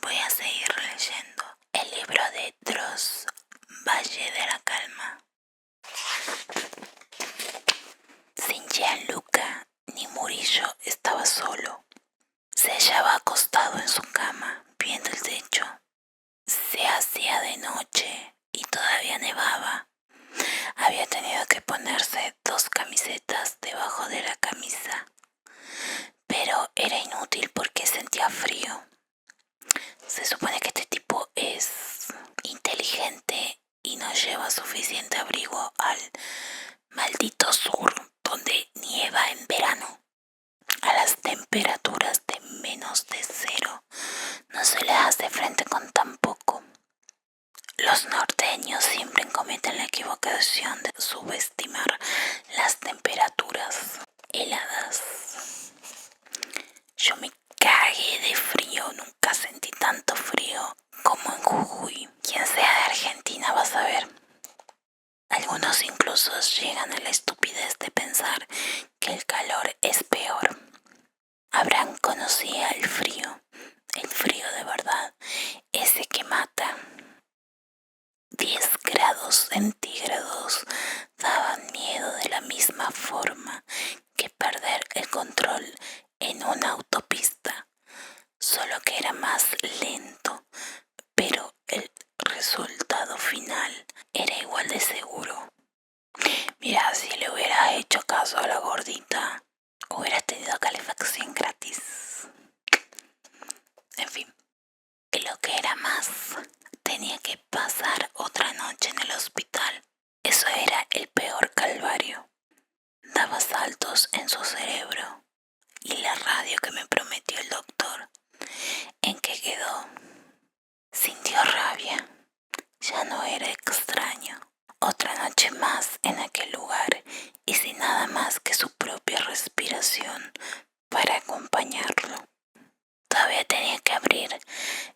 voy a seguir leyendo el libro de Dross, Valle de la Calma. Sin Gianluca ni Murillo estaba solo. Se hallaba acostado en su cama, viendo el techo. Se hacía de noche y todavía nevaba. Había tenido que ponerse 2 camisetas debajo de la camisa, pero era inútil porque sentía frío. Se supone que este tipo es inteligente y no lleva suficiente abrigo al maldito sur, donde nieva en verano. A las temperaturas de -0 no se le hace frente con tan poco. Los norteños siempre cometen la equivocación de subestimar las temperaturas heladas. Yo me cagué de frío, nunca sentí tanto frío como en Jujuy. Quien sea de Argentina va a saber. Algunos incluso llegan a la estupidez de pensar que el calor es peor. Abraham conocía el frío de verdad, ese que mata. 10 grados centígrados daban miedo de la misma forma que perder el control en una autopista, solo que era más lento, pero el resultado final era igual de seguro. Mira, si le hubieras hecho caso a la gordita, hubieras tenido calefacción gratis. En fin, y lo que era más, tenía que pasar otra noche en el hospital. Eso era el peor calvario. Daba saltos en su cerebro. Y la radio que me prometió el doctor, ¿en qué quedó? Sintió rabia. Ya no era extraño. Otra noche más en aquel lugar y sin nada más que su propia respiración para acompañarlo. Todavía tenía que abrir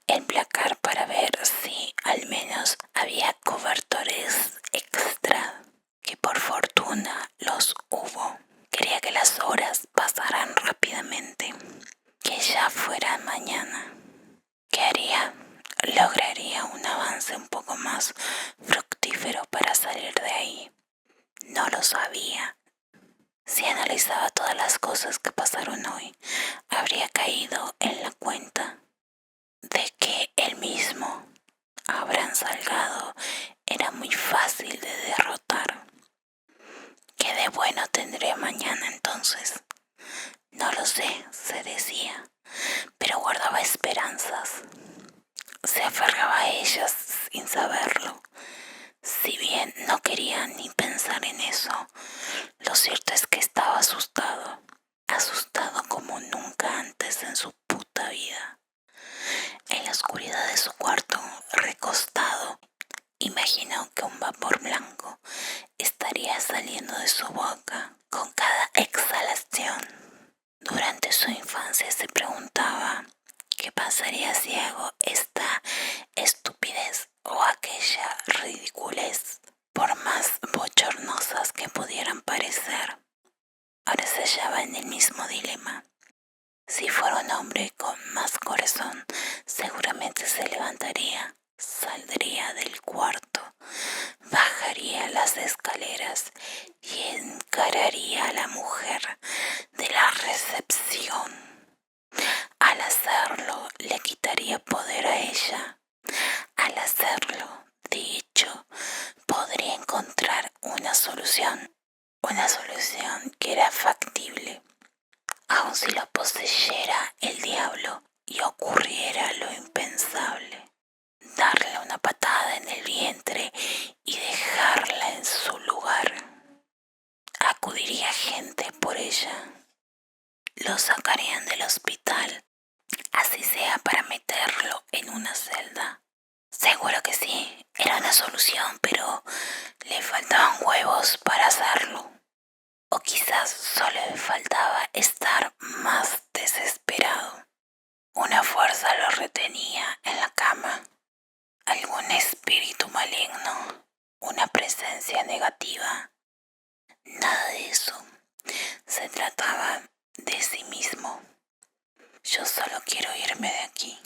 el placar para ver si al menos había cobertores extra, que por fortuna los hubo. Quería que las horas pasaran rápidamente, que ya fuera mañana. ¿Qué haría? Lograría un avance un poco más fructífero para salir de ahí. No lo sabía. Si analizaba todas las cosas que pasaron hoy, habría caído en la cuenta de que él mismo, Abraham Salgado, era muy fácil de derrotar. ¿Qué de bueno tendré mañana entonces? No lo sé, se decía, pero guardaba esperanzas. Se aferraba a ellas sin saberlo. Si bien no quería ni pensar en eso, lo cierto es que estaba asustado como nunca antes en su puta vida. En la oscuridad de su cuarto, recostado, imaginó que un vapor blanco estaría saliendo de su boca con cada exhalación. Durante su infancia se preguntaba qué pasaría si hago esta estupidez o aquella ridiculez, por más bochornosas que pudieran parecer. Ahora se hallaba en el mismo dilema. Si fuera un hombre con más corazón, seguramente se levantaría, saldría del cuarto, bajaría las escaleras y encararía a la mujer de la recepción. Al hacerlo, le quitaría poder a ella. Al hacerlo, de hecho, podría encontrar una solución que era factible. Aun si lo poseyera el diablo y ocurriera lo impensable, darle una patada en el vientre y dejarla en su lugar. Acudiría gente por ella. Lo sacarían del hospital, así sea para meterlo en una celda. Seguro que sí, era una solución, pero le faltaban huevos para hacerlo. O quizás solo le faltaba estar más desesperado. Una fuerza lo retenía en la cama. Algún espíritu maligno, una presencia negativa. Nada de eso. Se trataba de sí mismo. Yo solo quiero irme de aquí.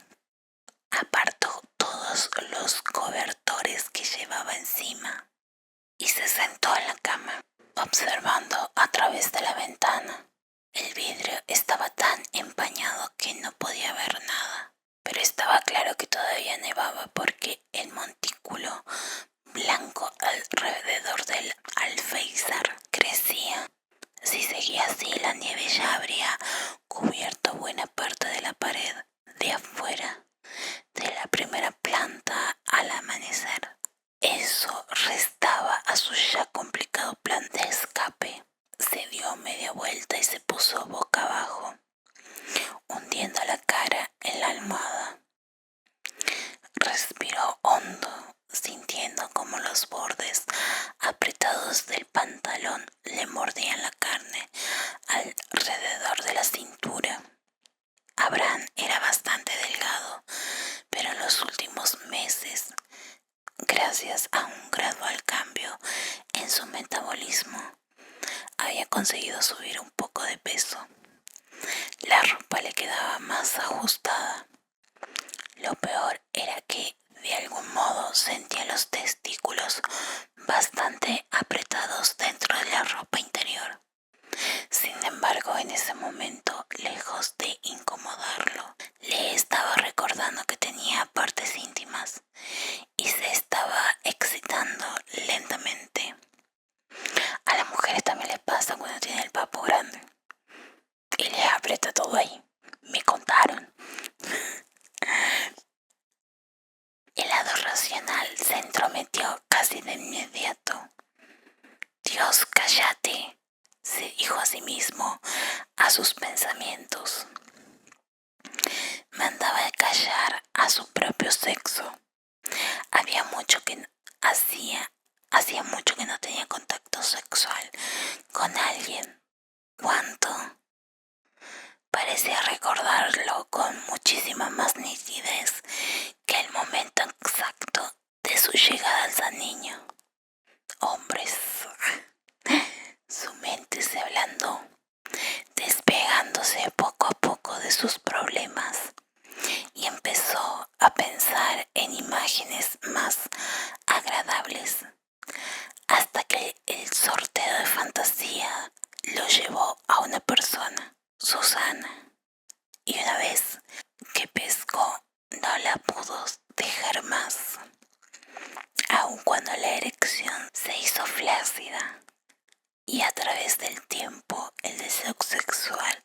empañado que no podía ver nada. Pero estaba claro que todavía nevaba porque el montículo blanco alrededor del alféizar crecía. Si seguía así, la nieve ya habría cubierto buena parte de la pared de afuera de la primera planta al amanecer. Eso restaba a su ya complicado plan de escape. Se dio media vuelta y se puso boca abajo, hundiendo la cara en la almohada. Respiró hondo, sintiendo como los bordes apretados del pantalón le mordían la carne alrededor de la cintura. Abraham era bastante delgado, pero en los últimos meses, gracias a un gradual cambio en su metabolismo, había conseguido subir un poco de peso. La ropa le quedaba más ajustada. Lo peor era que de algún modo sentía los testículos bastante apretados dentro de la ropa interior. Sin embargo, en ese momento, lejos de incomodarlo, le estaba recordando que tenía partes íntimas y se estaba excitando lentamente. A las mujeres también les pasa cuando tienen el papo grande y les aprieta todo ahí. Me contaron. El lado racional se entrometió casi de inmediato. Dios, cállate, se dijo a sí mismo, a sus pensamientos. Mandaba de callar a su propio sexo. Hacía mucho que no tenía contacto sexual con alguien. ¿Cuánto? Parecía recordarlo con muchísima más nitidez que el momento exacto de su llegada al San Niño. Hombres. Su mente se ablandó, despegándose poco a poco de sus problemas, y empezó a pensar en imágenes más agradables, hasta que el sorteo de fantasía lo llevó a una persona, Susana, y una vez que pescó no la pudo dejar más, aun cuando la erección se hizo flácida. Y a través del tiempo el deseo sexual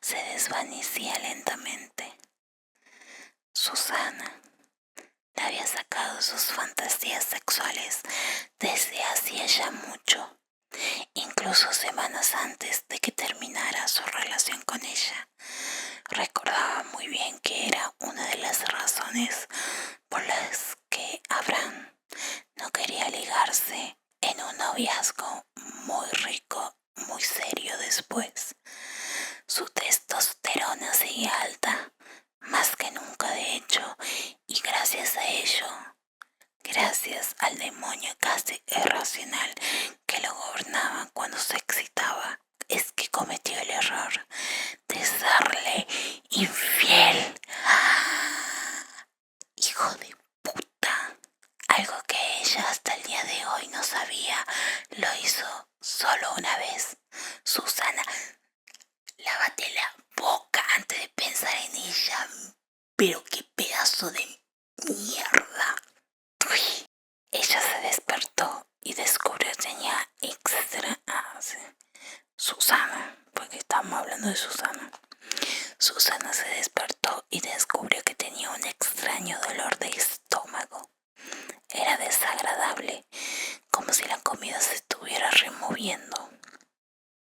se desvanecía lentamente. Susana le había sacado sus fantasías sexuales desde hacía ya mucho, incluso semanas antes de que terminara su relación con ella. Recordaba muy bien que era una de las razones por las que Abraham no quería ligarse en un noviazgo muy rico, muy serio después. Su testosterona seguía alta, más que nunca de hecho, y gracias a ello, gracias al demonio casi irracional que lo gobernaba cuando se excitaba, es que cometió el error de serle infiel. Hijo de puta. Algo que ella hasta el día de hoy no sabía, lo hizo solo una vez. Susana, lávate la boca antes de pensar en ella. Pero qué pedazo de mierda. Uy. Ella se despertó y descubrió que tenía Susana, porque estamos hablando de Susana. Susana se despertó y descubrió que tenía un extraño dolor de estómago. Era desagradable, como si la comida se estuviera removiendo.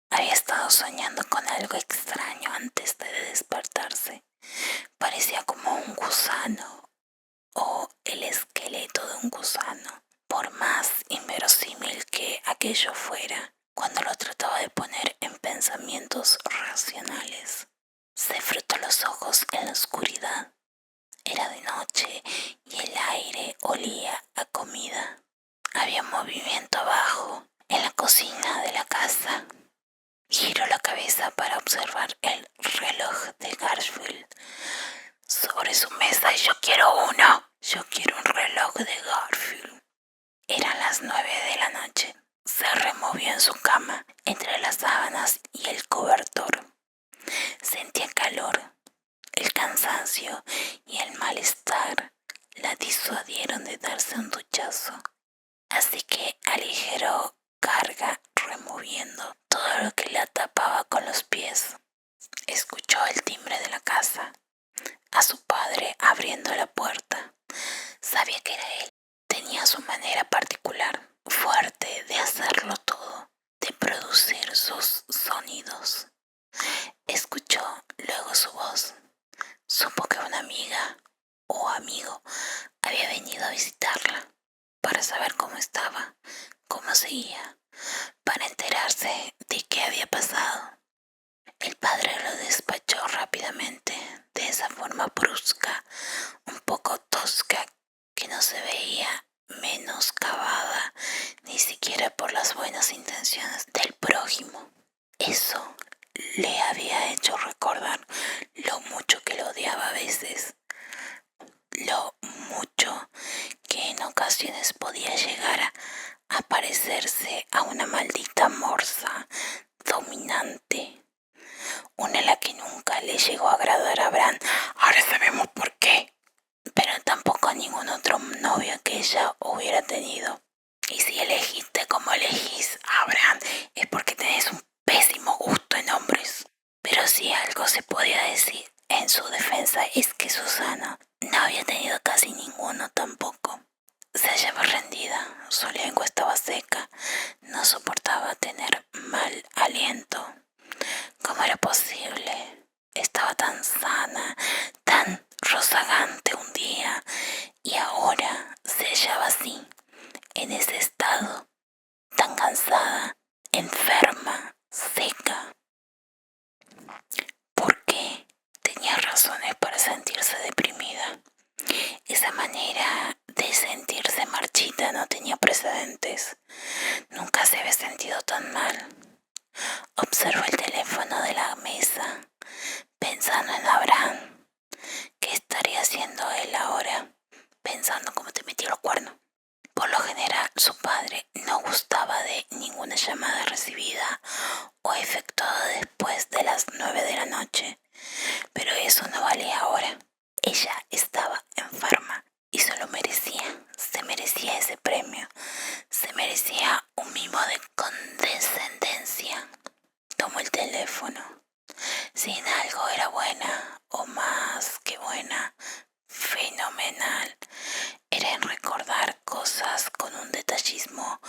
Había estado soñando con algo extraño antes de despertarse. Parecía como un gusano o el esqueleto de un gusano. Por más inverosímil que aquello fuera, cuando lo trataba de poner en pensamientos racionales, se frotó los ojos en la oscuridad. Era de noche y el aire olía a comida. Había movimiento abajo, en la cocina de la casa. Giró la cabeza para observar el reloj de Garfield sobre su mesa. Yo quiero un reloj de Garfield. Eran las 9 de la noche. Se removió en su cama, entre las sábanas y el cobertor. Sentía calor cansancio y el malestar la disuadieron de darse un duchazo. Así que aligeró carga removiendo todo lo que la tapaba con los pies. Escuchó el timbre de la casa, a su padre abriendo la puerta. Sabía que era él. Tenía su manera particular, fuerte de hacerlo todo, de producir sus sonidos. Escuchó luego su voz. Supo que una amiga o amigo había venido a visitarla para saber cómo estaba, cómo seguía, para enterarse de qué había pasado. El padre lo despachó rápidamente, de esa forma brusca, un poco tosca, que no se veía menoscabada ni siquiera por las buenas intenciones del prójimo. Eso le había hecho recordar lo mucho que lo odiaba a veces, lo mucho que en ocasiones podía llegar a parecerse a una maldita morsa dominante, una a la que nunca le llegó a agradar a Bran. Ahora sabemos por qué, pero tampoco a ningún otro novio que ella hubiera tenido. Y si elegiste como elegís a Bran es porque tenés un pésimo gusto en hombres. Pero si algo se podía decir en su defensa es que Susana no había tenido casi ninguno tampoco. Se hallaba rendida, su lengua estaba seca, no soportaba tener mal aliento. ¿Cómo era posible? Estaba tan sana, tan rozagante un día, y ahora se hallaba así, en ese estado, tan cansada, enferma, seca. ¿Por qué? Tenía razones para sentirse deprimida. Esa manera de sentirse marchita no tenía precedentes. Nunca se había sentido tan mal. Observó el teléfono de la mesa, pensando en Abraham. ¿Qué estaría haciendo él ahora? Pensando cómo te metió los cuernos. Por lo general, su padre no gustaba de ninguna llamada recibida o efectuada después de las 9 de la noche, pero eso no valía ahora. Ella estaba enferma y se lo merecía, se merecía ese premio, se merecía un mimo de condescendencia. Tomó el teléfono. Si en algo era buena, o más que buena, fenomenal, era en recordar cosas con un detallismo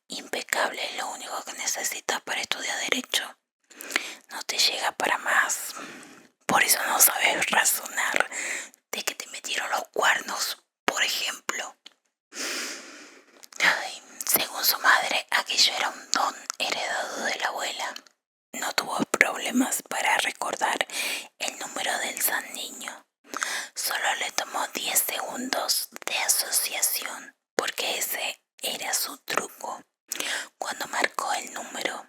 impecable. Lo único que necesitas para estudiar derecho no te llega para más. Por eso no sabes razonar de que te metieron los cuernos, por ejemplo. Ay, según su madre, aquello era un don heredado de la abuela. No tuvo problemas para recordar el número del San Niño. Solo le tomó 10 segundos de asociación, porque ese era su truco. Cuando marcó el número,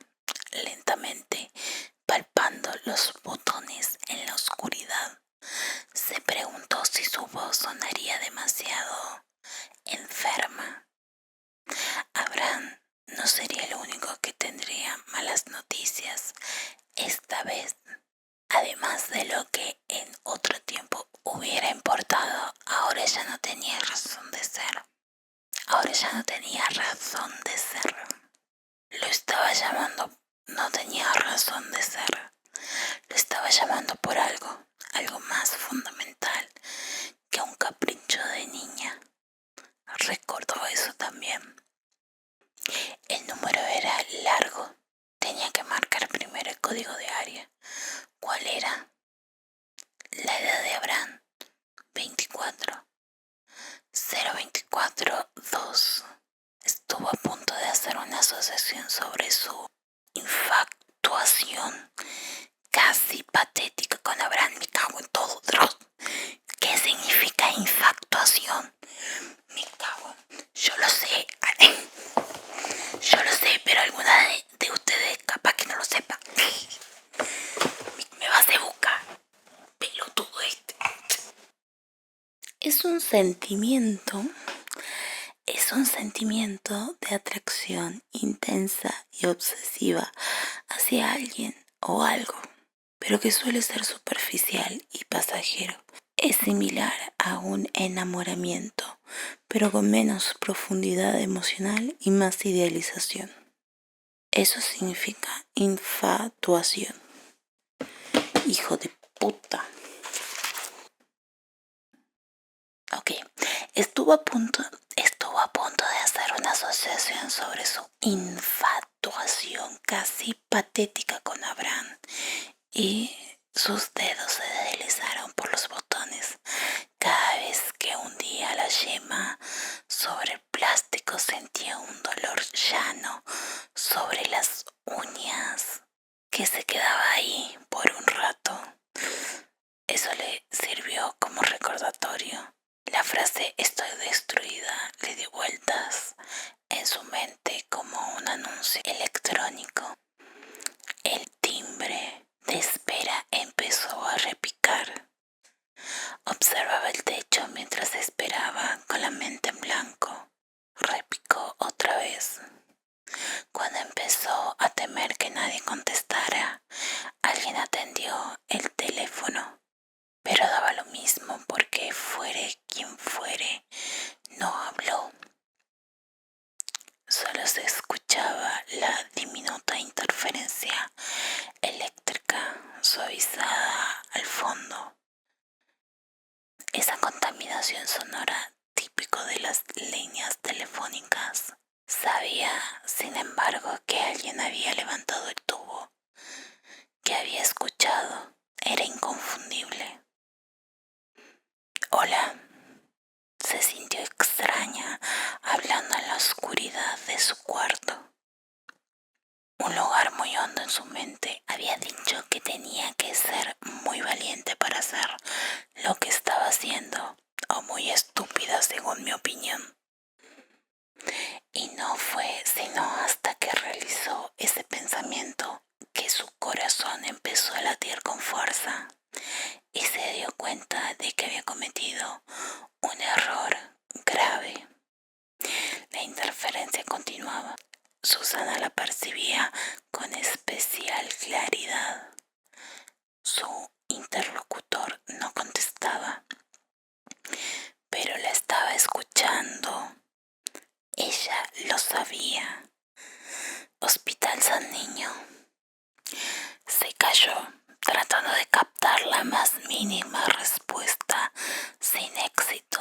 lentamente, palpando los botones en la oscuridad, se preguntó si su voz sonaría demasiado enferma. Abraham no sería el único que tendría malas noticias esta vez. Además de lo que en otro tiempo hubiera importado, ahora ya no tenía razón de ser. Ahora ya no tenía razón de ser. Lo estaba llamando, no tenía razón de ser. Lo estaba llamando por algo, algo más fundamental que un capricho de niña. Recordó eso también. El número era largo. Tenía que marcar primero el código de área. ¿Cuál era? La edad de Abraham, 24. 024-2. Estuvo a punto de hacer una asociación sobre su infatuación casi patética con Abraham. Me cago en todo, Dross. ¿Qué significa infatuación? Me cago. Yo lo sé. Yo lo sé, pero alguna de ustedes capaz que no lo sepa. Me vas a buscar. Pelotudo este. Es un sentimiento de atracción intensa y obsesiva hacia alguien o algo, pero que suele ser superficial y pasajero. Es similar a un enamoramiento, pero con menos profundidad emocional y más idealización. Eso significa infatuación. Hijo de puta. Ok, estuvo a punto de hacer una asociación sobre su infatuación casi patética con Abraham y sus dedos se deslizaron por los botones cada vez que hundía la yema sobre el plástico. Sentía un dolor llano sobre las uñas que se quedaba ahí por un rato. Eso le sirvió como recordatorio. La frase "estoy destruida" le dio vueltas en su mente como un anuncio electrónico. El timbre de espera empezó a repicar. Observaba el techo mientras esperaba con la mente en blanco. Repicó otra vez. Cuando empezó a temer que nadie contestara, alguien atendió el teléfono. Pero daba lo mismo porque fuere quien fuere, no habló. Solo se escuchaba la diminuta interferencia eléctrica suavizada al fondo. Esa contaminación sonora típico de las líneas telefónicas. Sabía, sin embargo, que alguien había levantado el tubo, que había escuchado. Era inconfundible. Hola. Se sintió extraña hablando en la oscuridad de su cuarto. Un lugar muy hondo en su mente había dicho que tenía que ser muy valiente para hacer lo que estaba haciendo, o muy estúpida según mi opinión. Y no fue sino hasta que realizó ese pensamiento que su corazón empezó a latir con fuerza y se dio cuenta de que había cometido un error grave. La interferencia continuaba. Susana la percibía con especial claridad. Su interlocutor no contestaba, pero la estaba escuchando. Ella lo sabía. Hospital San Niño. Se calló, tratando de captar la más mínima respuesta, sin éxito.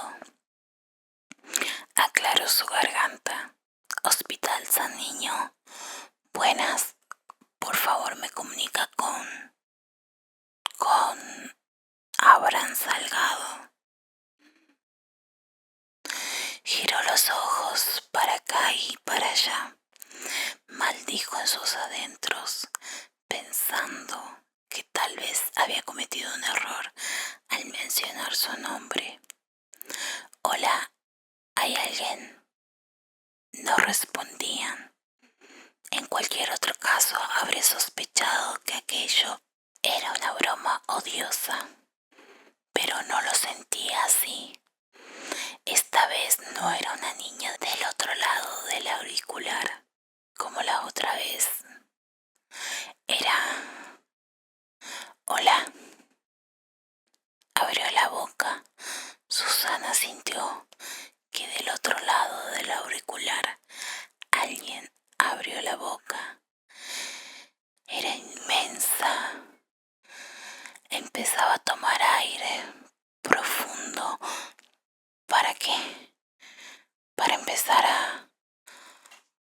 Aclaró su garganta. Hospital San Niño. Buenas, por favor me comunica con Abraham Salgado. Giró los ojos para acá y para allá. Maldijo en sus adentros, pensando que tal vez había cometido un error al mencionar su nombre. Hola, ¿hay alguien? No respondían. En cualquier otro caso habría sospechado que aquello era una broma odiosa, pero no lo sentía así. Esta vez no era una niña del otro lado del auricular, como la otra vez. Era... Hola. Abrió la boca. Susana sintió que del otro lado del auricular alguien abrió la boca. Era inmensa. Empezaba a tomar aire profundo. ¿Para qué? Para empezar a...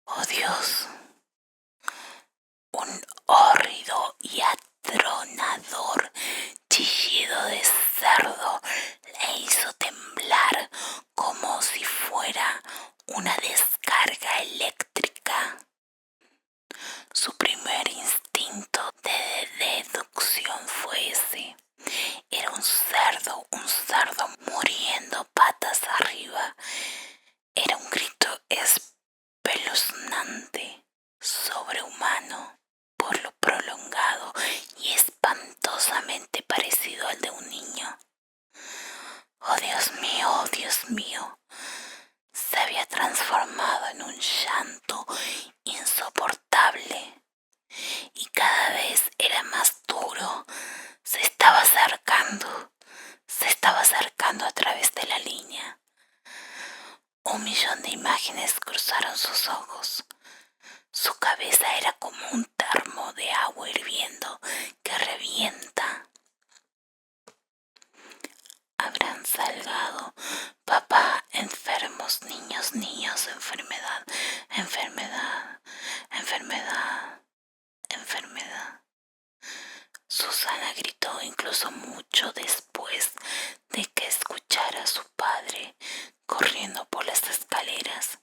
Oh Dios. Un hórrido y atronador chillido de cerdo le hizo temblar como si fuera una descarga eléctrica. Su primer instinto de deducción fue ese. Era un cerdo muriendo patas arriba. Era un grito espeluznante, sobrehumano, por lo prolongado y espantosamente parecido al de un niño. Oh Dios mío, oh Dios mío. Se había transformado en un llanto insoportable y cada vez era más duro. Se estaba imágenes cruzaron sus ojos. Su cabeza era como un termo de agua hirviendo que revienta. Abraham Salgado, papá, enfermos, niños, niños, enfermedad, enfermedad, enfermedad, enfermedad. Susana gritó incluso mucho después de que escuchara a su padre corriendo por las escaleras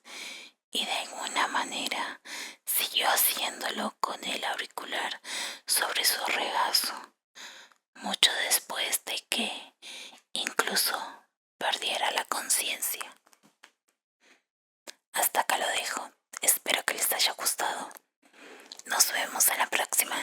y de alguna manera siguió haciéndolo con el auricular sobre su regazo, mucho después de que incluso perdiera la conciencia. Hasta acá lo dejo. Espero que les haya gustado. Nos vemos en la próxima.